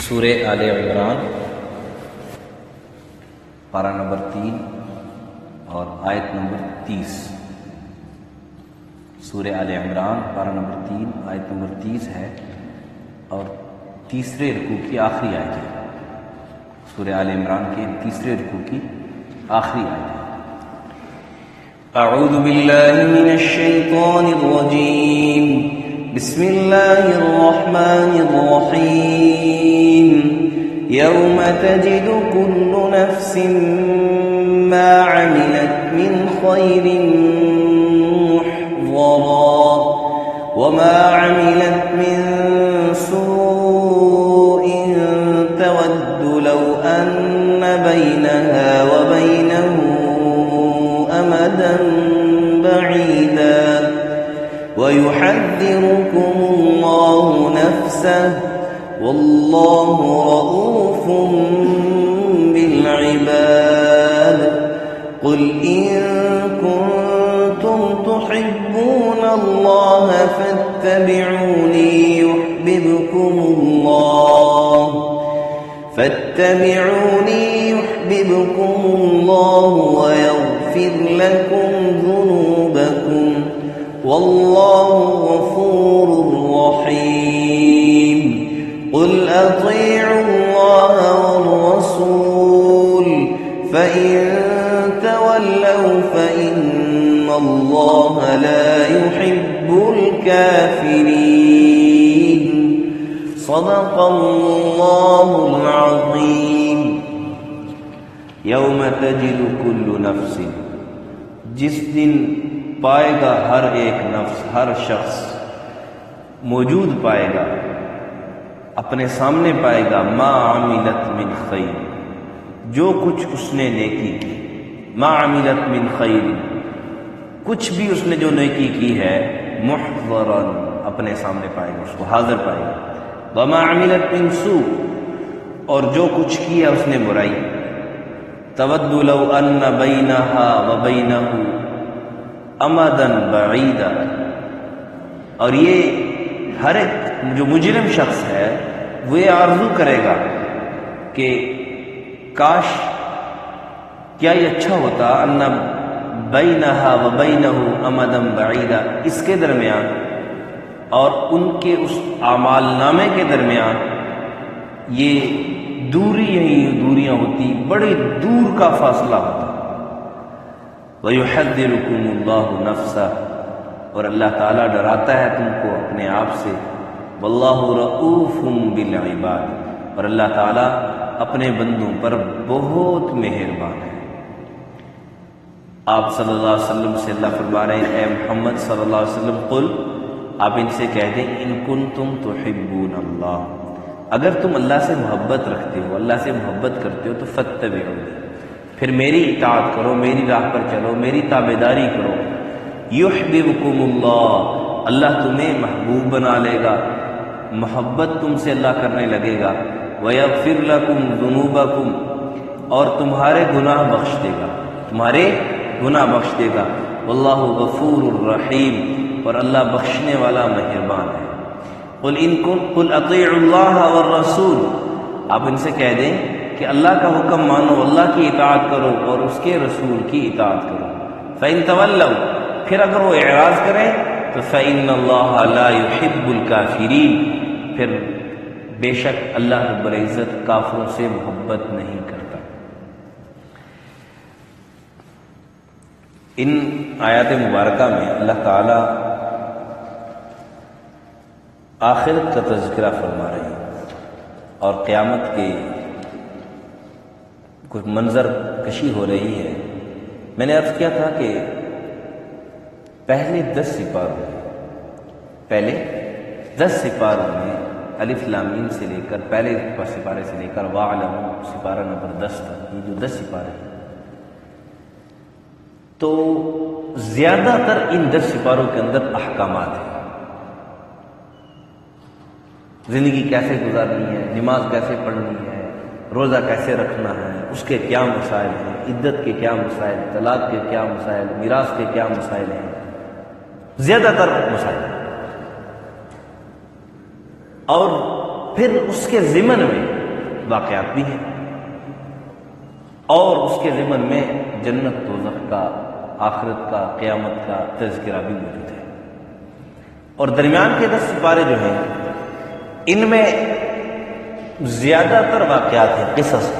سورہ آل عمران پارہ نمبر 3 اور آیت نمبر 30۔ سورہ آل عمران پارہ نمبر 3 آیت نمبر 30 ہے اور تیسرے رکوع کی آخری آیت ہے۔ سورہ آل عمران کے تیسرے رکوع کی آخری آیت ہے۔ اعوذ باللہ من الشیطان الرجیم، بسم اللہ الرحمن الرحیم۔ یوم تجد کل نفس ما عملت من خیر محضرا وما عملت من سوء تود لو ان بینها وبینه امدا بعیدا ويحذركم الله نفسه والله رؤوف بالعباد قل إن كنتم تحبون الله فاتبعوني يحببكم الله ويغفر لكم ذنوبكم والله غفور رحيم قل أطيعوا الله والرسول فإن تولوا فإن الله لا يحب الكافرين صدق الله العظيم۔ یوم تجد کل نفس، جس دن پائے گا ہر ایک نفس، ہر شخص موجود پائے گا، اپنے سامنے پائے گا ما عملت من خیر، جو کچھ اس نے نیکی کی، ما عملت من خیر، کچھ بھی اس نے جو نیکی کی ہے، محضرا، اپنے سامنے پائے گا، اس کو حاضر پائے گا، وما عملت من سوء، اور جو کچھ کیا اس نے برائی، تود لو ان بینہا وبینہ امدا بعیدا، اور یہ ہر ایک جو مجرم شخص ہے وہ یہ آرزو کرے گا کہ کاش، کیا یہ اچھا ہوتا ان بینہا وبینہ امدا بعیدا، اس کے درمیان اور ان کے اس اعمال نامے کے درمیان یہ دوریاں ہوتی، بڑی دور کا فاصلہ ہوتا۔ وَيُحَذِّرُكُمُ اللَّهُ نَفْسَهُ، اور اللہ تعالیٰ ڈراتا ہے تم کو اپنے آپ سے، وَاللَّهُ رَؤُوفٌ بِالْعِبَادِ، اور اللہ تعالیٰ اپنے بندوں پر بہت مہربان ہے۔ آپ صلی اللہ علیہ وسلم سے اللہ فرما رہے ہیں، اے محمد صلی اللہ علیہ وسلم، قل، آپ ان سے کہہ دیں، ان کنتم تحبون اللہ، اگر تم اللہ سے محبت رکھتے ہو، اللہ سے محبت کرتے ہو تو فاتبعونی، پھر میری اطاعت کرو، میری راہ پر چلو، میری تابعداری کرو، یحببکم اللہ، اللہ تمہیں محبوب بنا لے گا، محبت تم سے اللہ کرنے لگے گا، ویغفر لکم ذنوبکم، اور تمہارے گناہ بخش دے گا، واللہ غفور الرحیم، اور اللہ بخشنے والا مہربان ہے۔ قل اطیعوا اللہ والرسول، آپ ان سے کہہ دیں کہ اللہ کا حکم مانو، اللہ کی اطاعت کرو اور اس کے رسول کی اطاعت کرو۔ فَإِن تَوَلَّوْا، پھر اگر وہ اعراض کریں تو فَإِنَّ اللَّهَ لَا يُحِبُّ الْكَافِرِينَ، پھر بے شک اللہ رب العزت کافروں سے محبت نہیں کرتا۔ ان آیات مبارکہ میں اللہ تعالی آخرت کا تذکرہ فرما رہے ہیں اور قیامت کے کچھ منظر کشی ہو رہی ہے۔ میں نے عرض کیا تھا کہ پہلے 10 سپاروں میں الف لام میم سے لے کر پہلے سپارے سے لے کر وَاعْلَمُوا سپارہ نمبر 10 تک، یہ جو 10 سپارے ہیں، تو زیادہ تر ان 10 سپاروں کے اندر احکامات ہیں، زندگی کیسے گزارنی ہے، نماز کیسے پڑھنی ہے، روزہ کیسے رکھنا ہے، اس کے کیا مسائل ہیں، عدت کے کیا مسائل، طلاق کے کیا مسائل، میراث کے کیا مسائل ہیں، زیادہ تر مسائل۔ اور پھر اس کے ضمن میں واقعات بھی ہیں، اور اس کے ضمن میں جنت دوزخ کا، آخرت کا، قیامت کا تذکرہ بھی موجود ہے۔ اور درمیان کے 10 سپارے جو ہیں ان میں زیادہ تر واقعات ہیں، قصص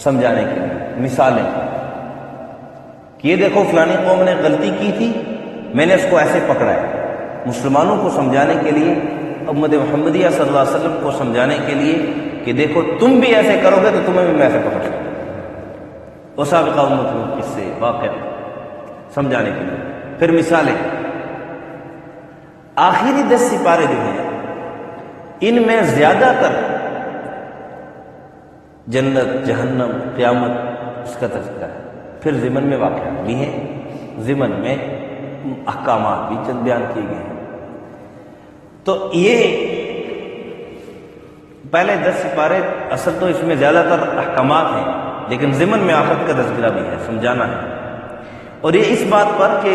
سمجھانے کے لیے، مثالیں کہ یہ دیکھو فلانی قوم نے غلطی کی تھی، میں نے اس کو ایسے پکڑا ہے، مسلمانوں کو سمجھانے کے لیے، امت محمدیہ صلی اللہ علیہ وسلم کو سمجھانے کے لیے کہ دیکھو تم بھی ایسے کرو گے تو تمہیں بھی میں ایسے پکڑ سکتا ہوں، وہ سابقہ امت میں قصے واقع سمجھانے کے لیے۔ پھر مثالیں، آخری 10 سپارے جو ہیں ان میں زیادہ تر جنت، جہنم، قیامت اس کا تذکرہ ہے، پھر ضمن میں واقعات بھی ہیں، ضمن میں احکامات بھی چند بیان کیے گئے ہیں۔ تو یہ پہلے 10 سپارے اصل تو اس میں زیادہ تر احکامات ہیں، لیکن ضمن میں آخرت کا تذکرہ بھی ہے، سمجھانا ہے۔ اور یہ اس بات پر کہ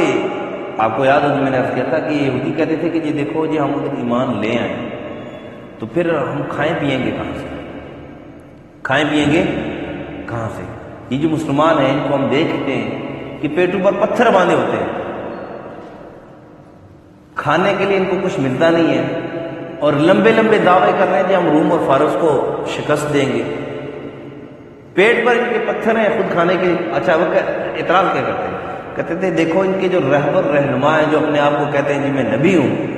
آپ کو یاد ہو جو میں نے عرض کیا تھا کہ یہودی کہتے تھے کہ جی دیکھو جی ہم اگر ایمان لے آئیں تو پھر ہم کھائیں پئیں گے کہاں سے، کھائیں پئیں گے کہاں سے؟ یہ جو مسلمان ہیں ان کو ہم دیکھتے ہیں کہ پیٹوں پر پتھر باندھے ہوتے ہیں، کھانے کے لیے ان کو کچھ ملتا نہیں ہے، اور لمبے لمبے دعوے کر رہے ہیں کہ ہم روم اور فارس کو شکست دیں گے، پیٹ پر ان کے پتھر ہیں خود کھانے کے۔ اچھا وہ اعتراض کیا کرتے ہیں؟ کہتے تھے دیکھو ان کے جو رہبر رہنما ہیں جو اپنے آپ کو کہتے ہیں جی میں نبی ہوں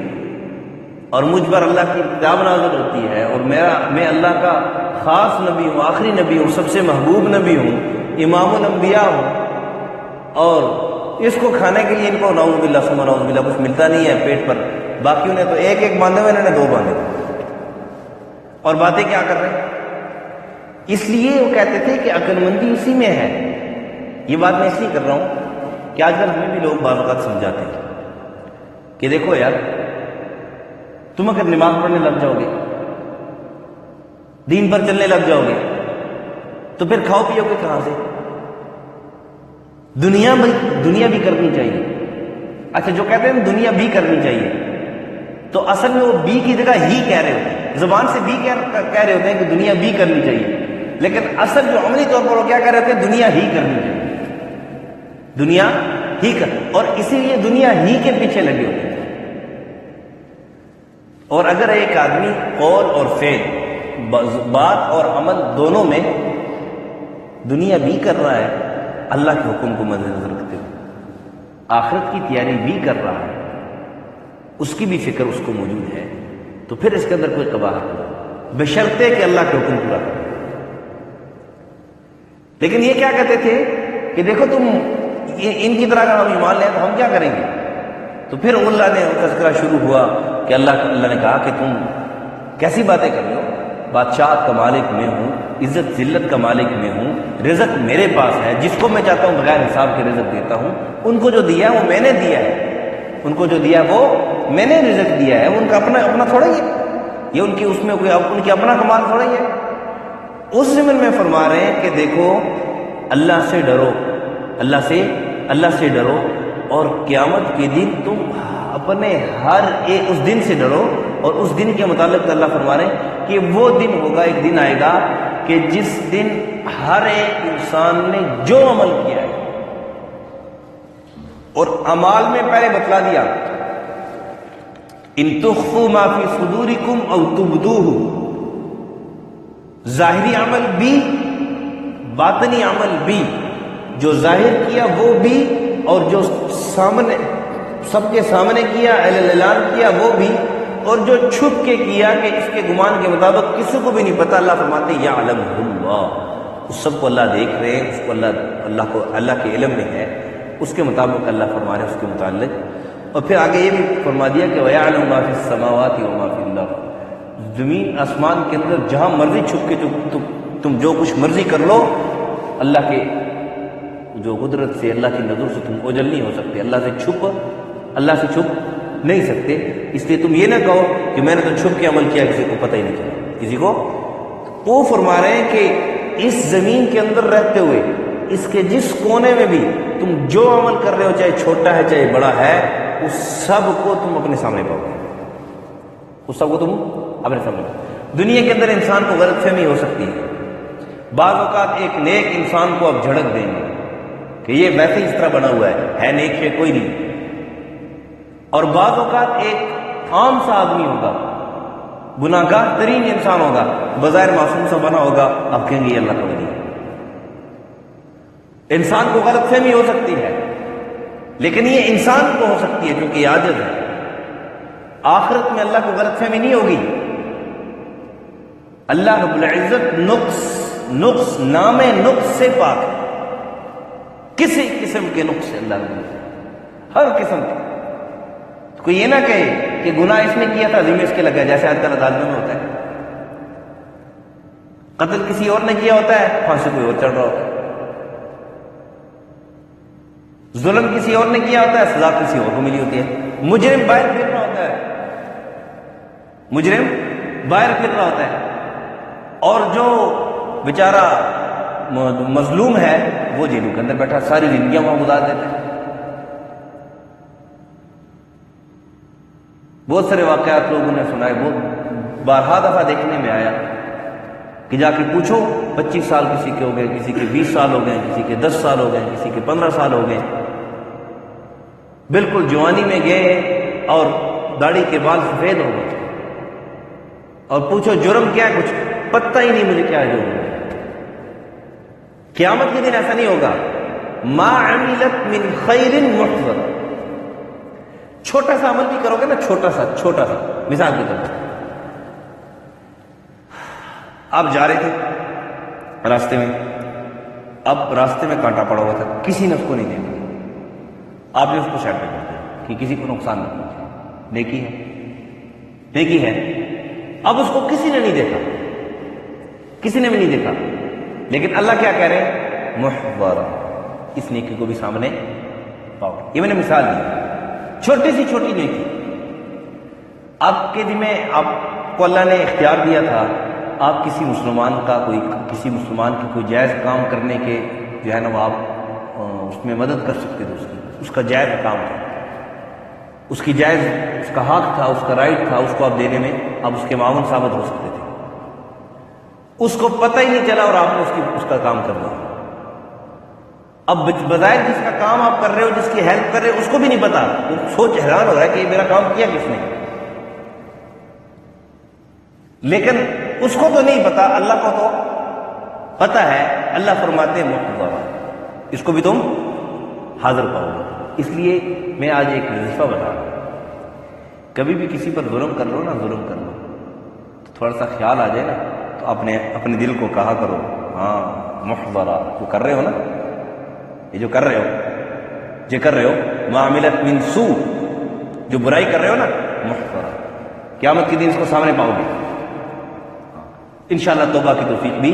اور مجھ پر اللہ کی کتاب نازل ہوتی ہے اور میں اللہ کا خاص نبی ہوں، آخری نبی ہوں، سب سے محبوب نبی ہوں، امام الانبیاء ہوں، اور اس کو کھانے کے لیے ان کو نعوذ باللہ ثم نعوذ باللہ کچھ ملتا نہیں ہے پیٹ پر، باقیوں نے تو ایک ایک باندھے ہوئے، انہوں نے 2 باندھے، اور باتیں کیا کر رہے ہیں؟ اس لیے وہ کہتے تھے کہ عقل مندی اسی میں ہے۔ یہ بات میں اس لیے کر رہا ہوں کہ آج کل ہمیں بھی لوگ بعض اوقات سمجھاتے ہیں کہ دیکھو یار تم اگر نماز پڑھنے لگ جاؤ گے، دین پر چلنے لگ جاؤ گے تو پھر کھاؤ پیو گے کہاں سے؟ دنیا بھی کرنی چاہیے۔ اچھا جو کہتے ہیں دنیا بھی کرنی چاہیے، تو اصل میں وہ بی کی جگہ ہی کہہ رہے ہوتے ہیں، زبان سے بھی کہہ رہے ہوتے ہیں کہ دنیا بھی کرنی چاہیے، لیکن اصل جو عملی طور پر وہ کیا کہہ رہے ہوتے ہیں؟ دنیا ہی کرنی چاہیے، دنیا ہی کر، اور اسی لیے دنیا ہی کے پیچھے لگے ہوتے ہیں۔ اور اگر ایک آدمی قول اور فعل، بات اور عمل دونوں میں دنیا بھی کر رہا ہے، اللہ کے حکم کو مد نظر رکھتے ہوئے آخرت کی تیاری بھی کر رہا ہے، اس کی بھی فکر اس کو موجود ہے، تو پھر اس کے اندر کوئی قباحت نہیں، بشرطے کہ اللہ کے حکم پورا کرے۔ لیکن یہ کیا کہتے تھے کہ دیکھو تم ان کی طرح اگر ہم ایمان لیں تو ہم کیا کریں گے؟ تو پھر اللہ نے تذکرہ شروع ہوا کہ اللہ نے کہا کہ تم کیسی باتیں کر رہے ہو، بادشاہت کا مالک میں ہوں، عزت ذلت کا مالک میں ہوں، رزق میرے پاس ہے، جس کو میں چاہتا ہوں بغیر حساب کے رزق دیتا ہوں، ان کو جو دیا ہے وہ میں نے دیا ہے، ان کو جو دیا وہ میں نے رزق دیا ہے، ان کا اپنا تھوڑا ہی ہے، یہ ان کی اس میں کوئی ان کی اپنا کمال تھوڑا ہی ہے۔ اس ضمن میں فرما رہے ہیں کہ دیکھو اللہ سے ڈرو، اللہ سے ڈرو، اور قیامت کے دن تم اپنے ہر ایک اس دن سے ڈرو، اور اس دن کے متعلق اللہ فرما رہے ہیں کہ وہ دن ہوگا، ایک دن آئے گا کہ جس دن ہر ایک انسان نے جو عمل کیا ہے، اور اعمال میں پہلے بتلا دیا ان تخفوا ما فی صدورکم او تبدوہ، ظاہری عمل بھی باطنی عمل بھی، جو ظاہر کیا وہ بھی اور جو سامنے سب کے سامنے کیا اعلان کیا وہ بھی، اور جو چھپ کے کیا کہ اس کے گمان کے مطابق کسی کو بھی نہیں پتا، اللہ فرماتے ہیں یعلمہ اللہ، اس سب کو اللہ دیکھ رہے ہیں، اس کو اللہ کے علم میں ہے، اس کے مطابق اللہ فرما رہے ہیں اس کے متعلق۔ اور پھر آگے یہ بھی فرما دیا کہ وَيَعْلَمُ مَا فِي السَّمَاوَاتِ وَمَا فِي الْأَرْضِ، زمین آسمان کے اندر جہاں مرضی چھپ کے تم جو کچھ مرضی کر لو، اللہ کے جو قدرت سے، اللہ کی نظر سے تم اوجل نہیں ہو سکتے، اللہ سے چھپ نہیں سکتے۔ اس لیے تم یہ نہ کہو کہ میں نے تو چھپ کے عمل کیا، کسی کو پتہ ہی نہیں چلا، کسی کو۔ وہ فرما رہے ہیں کہ اس زمین کے اندر رہتے ہوئے اس کے جس کونے میں بھی تم جو عمل کر رہے ہو، چاہے چھوٹا ہے چاہے بڑا ہے، اس سب کو تم اپنے سامنے پاؤ گے، اس سب کو تم آپ نے سمجھا؟ دنیا کے اندر انسان کو غلط فہمی ہو سکتی ہے، بعض اوقات ایک نیک انسان کو آپ جھڑک دیں گے کہ یہ ویسے ہی اس طرح بنا ہوا ہے نیک ہے کوئی نہیں، اور بعض اوقات ایک عام سا آدمی ہوگا، گناہگار ترین انسان ہوگا، بظاہر معصوم سا بنا ہوگا، آپ کہیں گے یہ اللہ کا ولی ہے۔ انسان کو غلط فہمی ہو سکتی ہے، لیکن یہ انسان کو ہو سکتی ہے کیونکہ یہ عاجز ہے۔ آخرت میں اللہ کو غلط فہمی نہیں ہوگی۔ اللہ رب العزت نقص نام نقص سے پاک ہے، کسی قسم کے نقص سے اللہ رب العزت، ہر قسم کے۔ کوئی یہ نہ کہے کہ گناہ اس نے کیا تھا ذمہ اس کے لگا، جیسے آج کل عدالتوں میں ہوتا ہے، قتل کسی اور نے کیا ہوتا ہے، پھانسی کوئی اور چڑھ رہا ہوتا ہے، ظلم کسی اور نے کیا ہوتا ہے، سزا کسی اور کو ملی ہوتی ہے، مجرم باہر پھر رہا ہوتا ہے، مجرم باہر پھر رہا ہوتا ہے، اور جو بیچارہ مظلوم ہے وہ جیلوں کے اندر بیٹھا ساری زندگیاں وہاں گزار دیتا ہے۔ بہت سارے واقعات لوگوں نے سنا ہے، وہ بارہا دفعہ دیکھنے میں آیا کہ جا کے پوچھو 25 سال کسی کے ہو گئے، کسی کے 20 سال ہو گئے، کسی کے 10 سال ہو گئے، کسی کے 15 سال ہو گئے، بالکل جوانی میں گئے اور داڑھی کے بال سفید ہو گئے، اور پوچھو جرم کیا ہے، کچھ پتہ ہی نہیں مجھے کیا ہے جرم۔ قیامت کے دن ایسا نہیں ہوگا، ما عملت من خیر محضر، چھوٹا سا عمل بھی کرو گے نا، چھوٹا سا مثال کے طور پر، آپ جا رہے تھے راستے میں، اب راستے میں کانٹا پڑا ہوا تھا، کسی نے اس کو نہیں دیکھا، آپ نے اس کو سائڈ پہ کر دیا کہ کسی کو نقصان نہ پہنچے، نیکی ہے۔ اب اس کو کسی نے نہیں دیکھا، کسی نے بھی نہیں دیکھا، لیکن اللہ کیا کہہ رہے ہیں، محضرا، اس نیکی کو بھی سامنے پاؤ۔ یہ میں نے مثال دی، چھوٹی سی چھوٹی نیکی، آپ کے دل میں آپ کو اللہ نے اختیار دیا تھا، آپ کسی مسلمان کی کوئی جائز کام کرنے کے جو ہے نا وہ آپ اس میں مدد کر سکتے تھے، اس کا جائز کام تھا، اس کی جائز، اس کا حق تھا، اس کا رائٹ تھا، اس کو آپ دینے میں آپ اس کے معاون ثابت ہو سکتے تھے، اس کو پتہ ہی نہیں چلا اور آپ نے اس کا کام کر دیا۔ اب بظاہر جس کا کام آپ کر رہے ہو، جس کی ہیلپ کر رہے ہو، اس کو بھی نہیں پتا، وہ سوچ حیران ہو رہا ہے کہ یہ میرا کام کیا کس نے، لیکن اس کو تو نہیں پتا، اللہ کو تو پتا ہے۔ اللہ فرماتے ہیں محضرا، اس کو بھی تم حاضر پاؤ گے۔ اس لیے میں آج ایک وظیفہ بتا رہا ہوں، کبھی بھی کسی پر ظلم کر لو تو تھوڑا سا خیال آ جائے نا، تو اپنے دل کو کہا کرو، ہاں محضرا، جو کر رہے ہو نا، یہ جو کر رہے ہو ما عملت من سوء، جو برائی کر رہے ہو نا، محضرا، قیامت کے دن اس کو سامنے پاؤ گے، انشاءاللہ توبہ کی توفیق بھی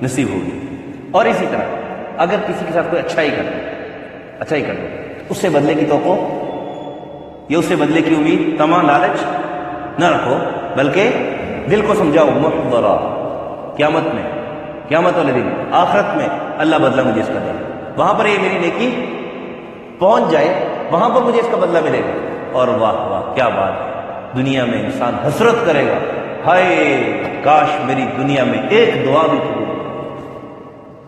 نصیب ہوگی۔ اور اسی طرح اگر کسی کے ساتھ کوئی اچھائی کر دو، اس سے بدلے کی توقع یا اس سے بدلے کی امید، تمام لالچ نہ رکھو، بلکہ دل کو سمجھاؤ محضرا، قیامت والے دن، آخرت میں اللہ بدلہ مجھے اس کا دے، وہاں پر یہ میری نیکی پہنچ جائے، وہاں پر مجھے اس کا بدلہ ملے گا۔ اور واہ واہ کیا بات ہے، دنیا میں انسان حسرت کرے گا، ہائے کاش میری دنیا میں ایک دعا بھی قبول ہو،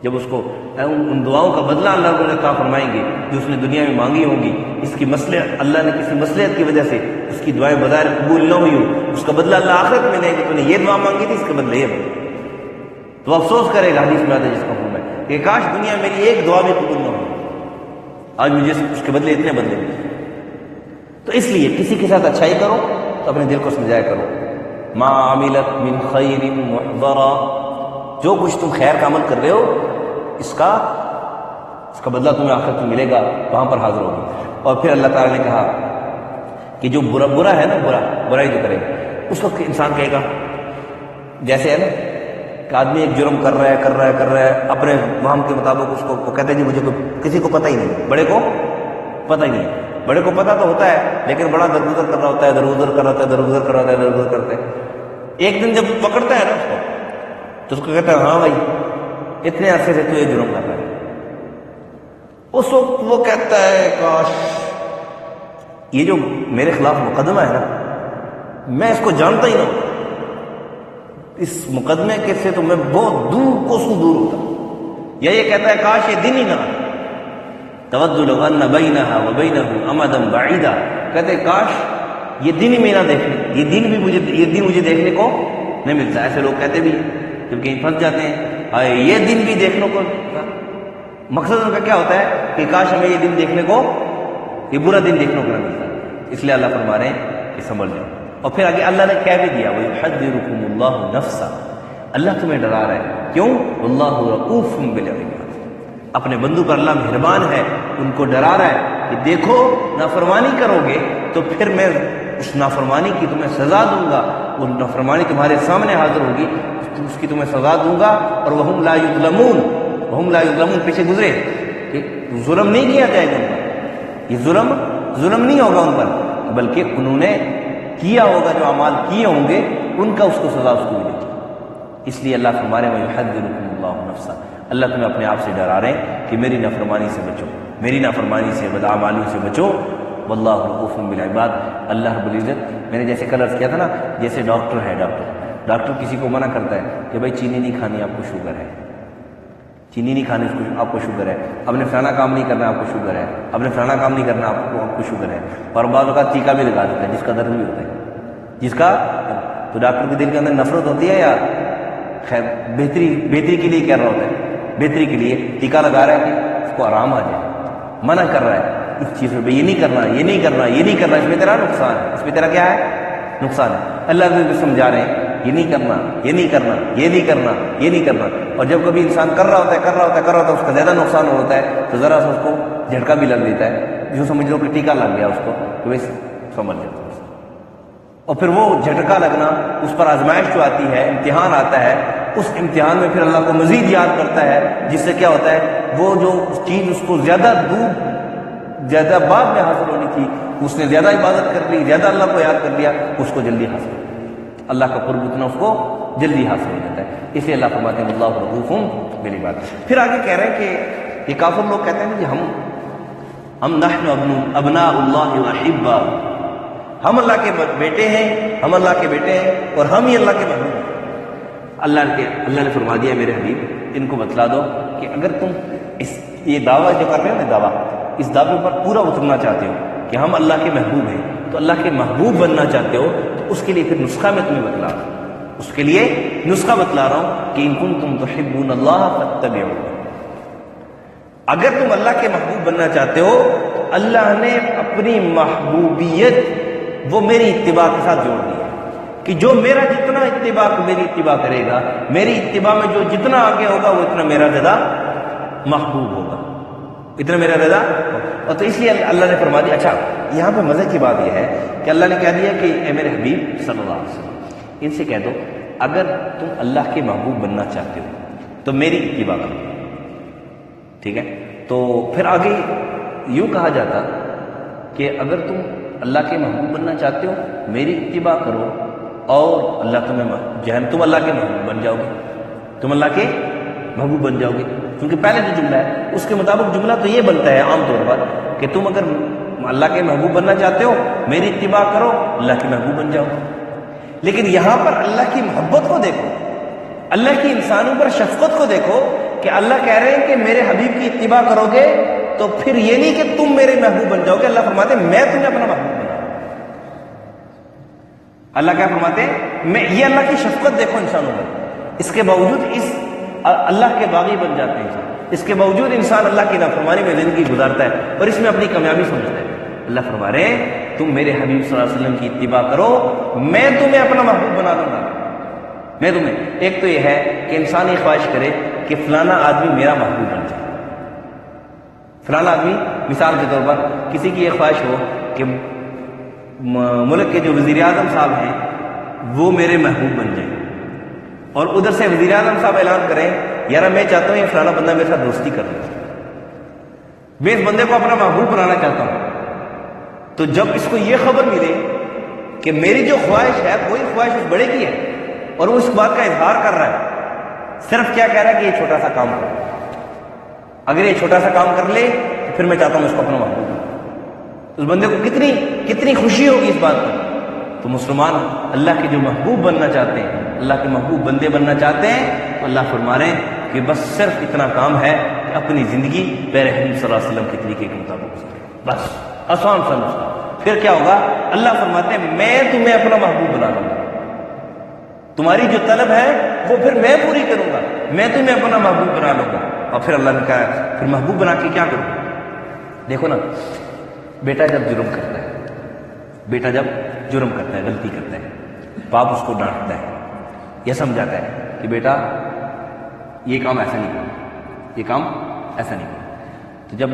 جب اس کو ان دعاؤں کا بدلہ اللہ رب العزت فرمائیں گے جو اس نے دنیا میں مانگی ہوں گی، اس کی مصلحت، اللہ نے کسی مصلحت کی وجہ سے اس کی دعائیں بظاہر قبول نہ ہوئی ہو، اس کا بدلہ اللہ آخرت میں دے گا، تو نے یہ دعا مانگی تھی، اس کا بدلہ یہ بدلہ، تو افسوس کرے گا، حدیث میں آتا ہے جس کا حکم ہے کہ کاش دنیا میں میری ایک دعا بھی قبول نہ ہو، آج مجھے اس کے بدلے اتنے بدلے ملے۔ تو اس لیے کسی کے ساتھ اچھائی کرو تو اپنے دل کو سمجھایا کرو، ما عملت من خیر محضرا، جو کچھ تم خیر کا عمل کر رہے ہو، اس کا بدلہ تمہیں آخرت میں ملے گا، وہاں پر حاضر ہوگی۔ اور پھر اللہ تعالیٰ نے کہا کہ جو برا ہے نا، برائی جو کرے، اس وقت انسان کہے گا، جیسے ہے نا کہ آدمی ایک جرم کر رہا ہے اپنے وہم کے مطابق، اس کو وہ کہتے ہیں جی مجھے کسی کو پتہ ہی نہیں، بڑے کو پتہ ہی نہیں، بڑے کو پتہ تو ہوتا ہے لیکن بڑا درگزر کر رہا ہوتا ہے، درگزر کرتا ہے۔ ایک دن جب پکڑتا ہے نا اس کو، تو اس کو کہتا ہے ہاں بھائی اتنے عرصے سے تو یہ جرم کر رہا ہے، اس وقت وہ کہتا ہے کاش یہ جو میرے خلاف مقدمہ ہے نا، میں اس کو جانتا ہی نہ ہوں، اس مقدمے کے سے تو میں بہت دور کوسوں دور ہوتا. یا یہ کہتا ہے کاش یہ دن ہی نہ آتا. تود لو ان بینہا وبینہ امدا بعیدا، کہتے کاش یہ دن ہی میں نہ دیکھنے، یہ دن مجھے دیکھنے کو نہیں ملتا. ایسے لوگ کہتے بھی جب کہیں پھنس جاتے ہیں آئے یہ دن بھی دیکھنے کو. مقصد ان کا کیا ہوتا ہے کہ کاش ہمیں یہ دن دیکھنے کو، یہ برا دن دیکھنے کو نہ ملتا. اس لیے اللہ فرما رہے ہیں کہ سنبھل جاؤ. اور پھر آگے اللہ نے کہہ بھی دیا وَيُحَذِّرُكُمُ اللَّهُ نَفْسًا، اللہ تمہیں ڈرا رہا ہے. کیوں؟ وَاللَّهُ رَءُوفٌ بِالْعِبَادِ، اپنے بندوں پر اللہ مہربان ہے، ان کو ڈرا رہا ہے کہ دیکھو نافرمانی کرو گے تو پھر میں اس نافرمانی کی تمہیں سزا دوں گا. وہ نافرمانی تمہارے سامنے حاضر ہوگی، اس کی تمہیں سزا دوں گا. اور وَهُمْ لَا يُظْلَمُونَ، وَهُمْ لَا يُظْلَمُونَ پیچھے گزرے کہ ظلم نہیں کیا جائے گا ان پر. یہ ظلم نہیں ہوگا ان پر، بلکہ انہوں نے کیا ہوگا جو اعمال کیے ہوں گے ان کا اس کو سزا اس کو ملے گی. اس لیے اللہ فرمانے میں یحذرکم اللہ نفسا، اللہ تمہیں اپنے آپ سے ڈرا رہے ہیں کہ میری نافرمانی سے بچو، میری نافرمانی سے، بدعمالیوں سے بچو. واللہ رؤوف بالعباد، اللہ رب العزت، میں نے جیسے کل عرض کیا تھا نا، جیسے ڈاکٹر ہے، ڈاکٹر کسی کو منع کرتا ہے کہ بھائی چینی نہیں کھانی، آپ کو شوگر ہے، چینی نہیں کھانی آپ کو شوگر ہے، اب نے فلانا کام نہیں کرنا آپ کو شوگر ہے، اب نے فلانا کام نہیں کرنا آپ کو شوگر ہے. اور بعض اوقات ٹیکا بھی لگا دیتا ہے جس کا درد بھی ہوتا ہے، جس کا تو ڈاکٹر کے دل کے اندر نفرت ہوتی ہے یار، خیر بہتری کے لیے کہہ رہا ہوتا ہے، بہتری کے لیے ٹیکا لگا رہا ہے کہ اس کو آرام آ جائے، منع کر رہا ہے اس چیز میں، یہ نہیں کرنا، یہ نہیں کرنا، یہ نہیں کرنا، اس میں تیرا نقصان ہے، اس میں تیرا کیا ہے نقصان ہے. اللہ بھی سمجھا رہے ہیں یہ نہیں کرنا، یہ نہیں کرنا، یہ نہیں کرنا، یہ نہیں کرنا. اور جب کبھی انسان کر رہا ہوتا ہے اس کا زیادہ نقصان ہوتا ہے تو ذرا سا اس کو جھٹکا بھی لگ دیتا ہے، جو سمجھ لو کہ ٹیکا لگ گیا اس کو، تو ویسے سمجھ جاتا ہے. اور پھر وہ جھٹکا لگنا، اس پر آزمائش جو آتی ہے، امتحان آتا ہے، اس امتحان میں پھر اللہ کو مزید یاد کرتا ہے، جس سے کیا ہوتا ہے وہ جو چیز اس کو زیادہ بعد میں حاصل ہونی تھی، اس نے زیادہ عبادت کر لی، زیادہ اللہ کو یاد کر لیا، اس کو جلدی حاصل ہو، اللہ کا قرب اتنا اس کو جلدی حاصل ہو جاتا ہے. اس لیے اللہ فرماتے ہیں اللہ رؤوف بالعباد. پھر آگے کہہ رہے ہیں کہ یہ کافر لوگ کہتے ہیں کہ ہم نحن ابناء اللہ واحبہ، ہم اللہ کے بیٹے ہیں، ہم اللہ کے بیٹے ہیں اور ہم ہی اللہ کے محبوب ہیں. اللہ نے فرما دیا میرے حبیب ان کو بتلا دو کہ اگر تم یہ دعویٰ جو کر رہے ہو نا، دعویٰ، اس دعوے پر پورا اترنا چاہتے ہو کہ ہم اللہ کے محبوب ہیں، تو اللہ کے محبوب بننا چاہتے ہو، تو اس کے لیے پھر نسخہ میں تمہیں بتلا رہا ہوں، اس کے لیے نسخہ بتلا رہا ہوں کہ ان کنتم تحبون اللہ فاتبعون. اگر تم اللہ کے محبوب بننا چاہتے ہو تو اللہ نے اپنی محبوبیت وہ میری اتباع کے ساتھ جوڑ دی ہے کہ جو میرا جتنا اتباع میری اتباع کرے گا، میری اتباع میں جو جتنا آگے ہوگا وہ اتنا میرا زیادہ محبوب ہوگا، اتنا میرا رضا. اور تو اس لیے اللہ نے فرما دیا. اچھا یہاں پہ مزے کی بات یہ ہے کہ اللہ نے کہہ دیا کہ اے میرے حبیب صلی اللہ علیہ وسلم ان سے کہہ دو اگر تم اللہ کے محبوب بننا چاہتے ہو تو میری اتباع کرو. ٹھیک ہے، تو پھر آگے یوں کہا جاتا کہ اگر تم اللہ کے محبوب بننا چاہتے ہو میری اتباع کرو اور اللہ تم اللہ کے محبوب بن جاؤ گے، تم اللہ کے محبوب بن جاؤ گے. کیونکہ پہلے جو جملہ ہے اس کے مطابق جملہ تو یہ بنتا ہے عام طور پر کہ تم اگر اللہ کے محبوب بننا چاہتے ہو میری اتباع کرو، اللہ کے محبوب بن جاؤ. لیکن یہاں پر اللہ کی محبت کو دیکھو، اللہ کی انسانوں پر شفقت کو دیکھو کہ اللہ کہہ رہے ہیں کہ میرے حبیب کی اتباع کرو گے تو پھر یہ نہیں کہ تم میرے محبوب بن جاؤ گے، اللہ فرماتے ہیں میں تمہیں اپنا محبوب بناؤں. اللہ کیا فرماتے ہیں، یہ اللہ کی شفقت دیکھو انسانوں پر. اس کے باوجود اللہ کے باغی بن جاتے ہیں، اس کے باوجود انسان اللہ کی نافرمانی میں زندگی گزارتا ہے اور اس میں اپنی کامیابی سمجھتا ہے. اللہ فرما رہے ہیں تم میرے حبیب صلی اللہ علیہ وسلم کی اتباع کرو، میں تمہیں اپنا محبوب بنا دوں گا. میں تمہیں ایک تو یہ ہے کہ انسان یہ خواہش کرے کہ فلانا آدمی میرا محبوب بن جائے. فلانا آدمی، مثال کے طور پر کسی کی یہ خواہش ہو کہ ملک کے جو وزیر اعظم صاحب ہیں وہ میرے محبوب بن جائیں، اور ادھر سے وزیر اعظم صاحب اعلان کریں یار میں چاہتا ہوں یہ فلانا بندہ میرے ساتھ دوستی کر لے، میں اس بندے کو اپنا محبوب بنانا چاہتا ہوں. تو جب اس کو یہ خبر ملے کہ میری جو خواہش ہے وہی خواہش اس بڑے کی ہے اور وہ اس بات کا اظہار کر رہا ہے، صرف کیا کہہ رہا ہے کہ یہ چھوٹا سا کام کرو، اگر یہ چھوٹا سا کام کر لے تو پھر میں چاہتا ہوں اس کو اپنا محبوب بناؤں. اس بندے کو کتنی خوشی ہوگی اس بات پر. تو مسلمان اللہ کے جو محبوب بننا چاہتے ہیں اللہ کے محبوب بندے بننا چاہتے ہیں تو اللہ فرما رہے ہیں کہ بس صرف اتنا کام ہے کہ اپنی زندگی پیارے حبیب صلی اللہ علیہ وسلم کے طریقے کے مطابق گزارے، بس آسان سا نسخہ۔ پھر کیا ہوگا؟ اللہ فرماتے ہیں میں تمہیں اپنا محبوب بنا لوں گا، تمہاری جو طلب ہے وہ پھر میں پوری کروں گا، میں تمہیں اپنا محبوب بنا لوں گا۔ اور پھر اللہ نے کہا پھر محبوب بنا کے کیا کروں؟ دیکھو نا، بیٹا جب جرم کرتا ہے، بیٹا جب جرم کرتا ہے، غلطی کرتا ہے، باپ اس کو ڈانٹتا ہے، یہ سمجھاتا ہے کہ بیٹا یہ کام ایسا نہیں کرو، یہ کام ایسا نہیں کرو، تو جب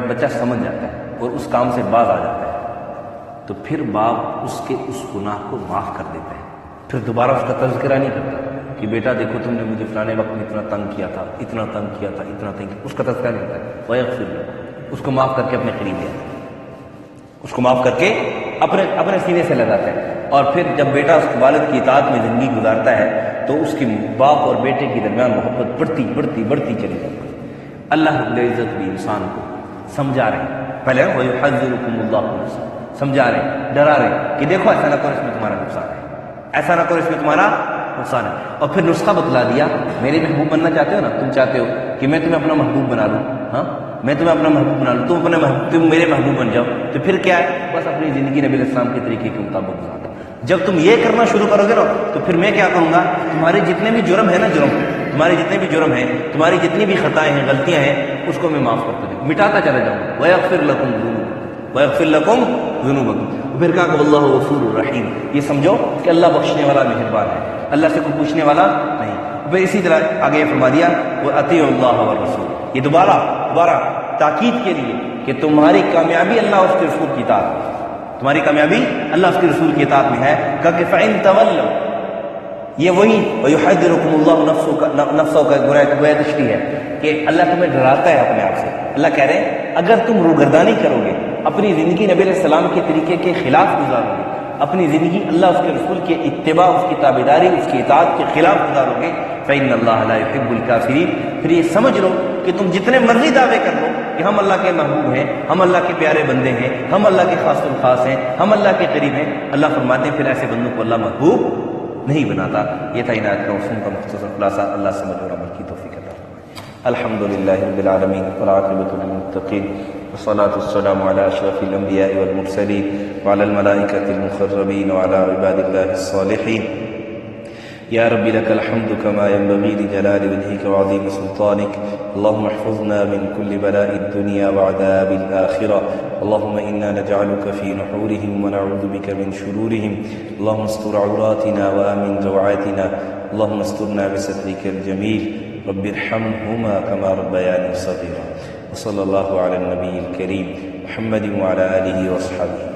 بچہ سمجھ جاتا ہے اور اس کام سے باز آ جاتا ہے تو پھر باپ اس کے اس گناہ کو معاف کر دیتا ہے، پھر دوبارہ اس کا تذکرہ نہیں کرتا کہ بیٹا دیکھو تم نے مجھے فلانے وقت میں اتنا تنگ کیا تھا، اتنا تنگ کیا تھا، اتنا تنگ کیا، اس کا تذکرہ نہیں کرتا ہے، وَيَغْفِرُ، اس کو معاف کر کے اپنے قریب لے آتا ہے، اس کو معاف کر کے اپنے سینے سے لگاتا ہے۔ اور پھر جب بیٹا اس والد کی اطاعت میں زندگی گزارتا ہے تو اس کی باپ اور بیٹے کے درمیان محبت بڑھتی چلی جاتی ہے۔ اللہ رب العزت بھی انسان کو سمجھا رہے ہیں، پہلے وَيُحَذِّرُكُمُ اللَّهُ نَفْسَهُ، سمجھا رہے ہیں، ڈرا رہے ہیں کہ دیکھو ایسا نہ کرو، اس میں تمہارا نقصان ہے، ایسا نہ کرو، اس میں تمہارا نقصان ہے۔ اور پھر نسخہ بتلا دیا، میرے محبوب بننا چاہتے ہو نا، تم چاہتے ہو کہ میں تمہیں اپنا محبوب بنا لوں، ہاں میں تمہیں اپنا محبوب بنا لوں، تم میرے محبوب بن جاؤ، تو پھر کیا ہے؟ بس اپنی زندگی نبی علیہ السلام کے طریقے کے مطابق گزارو۔ جب تم یہ کرنا شروع کرو گے نا تو پھر میں کیا کروں گا؟ تمہارے جتنے بھی جرم ہے نا، تمہارے جتنے بھی جرم ہیں، تمہاری جتنی بھی خطائیں ہیں، غلطیاں ہیں، اس کو میں معاف کرتا جاؤں، مٹاتا چلا جاؤں گا۔ وَيَغْفِرْ لَكُمْ ذُنُوبَكُمْ وَيَغْفِرْ لَكُمْ ذُنُوبَكُمْ۔ پھر کہا کہ وَاللَّهُ غَفُورٌ رَحِيمٌ، یہ سمجھو کہ اللہ بخشنے والا مہربان ہے، اللہ سے کوئی پوچھنے والا نہیں۔ پھر اسی طرح آگے فرما دیا وَأَطِيعُوا اللَّهَ وَالرَّسُولَ، یہ دوبارہ تاکید کے لیے کہ تمہاری کامیابی اللہ اور اس کے رسول کی اطاعت میں، تمہاری کامیابی اللہ اس کے رسول کی اطاعت میں ہے۔ کہ فَإِن تَوَلَّوْا، یہ وہی وَيُحَذِّرُكُمُ اللَّهُ نَفْسَهُ کا گویا تشریح ہے کہ اللہ تمہیں ڈراتا ہے اپنے آپ سے۔ اللہ کہہ رہے ہیں اگر تم روگردانی کرو گے، اپنی زندگی نبی علیہ السلام کے طریقے کے خلاف گزارو گے، اپنی زندگی اللہ اس کے رسول کے اتباع، اس کی تابعداری، اس کی اطاعت کے خلاف گزارو گے، فَإِنَّ اللَّهَ لَا يُحِبُّ الْكَافِرِينَ، پھر یہ سمجھ لو کہ تم جتنے مرضی دعوے کر لو کہ ہم اللہ کے محبوب ہیں، ہم اللہ کے پیارے بندے ہیں، ہم اللہ کے خاص الخاص ہیں، ہم اللہ کے قریب ہیں، اللہ فرماتے ہیں پھر ایسے بندوں کو اللہ محبوب نہیں بناتا۔ یہ تھا ان آیت کا مفہوم کا مختصر خلاصہ۔ اللہ سمجھ اور عمل کی توفیق عطا فرمائے۔ الحمدللہ رب العالمین والعاقبۃ للمتقین والصلاة والسلام علی اشرف الانبیاء والمرسلین وعلی الملائکۃ المقربین وعلی عباد اللہ الصالحین۔ یا رب لك الحمد كما ينبغي لجلال وجهك وعظيم سلطانك، اللهم احفظنا من كل بلاء الدنيا وعذاب الآخرة، اللهم إنا نجعلك في نحورهم ونعوذ بك من شرورهم، اللهم استر عوراتنا وآمن روعاتنا، اللهم استرنا بسترك الجميل، رب ارحمهما كما ربياني صغيرا، وصلى الله على النبي الكريم محمد وعلى آله وأصحابه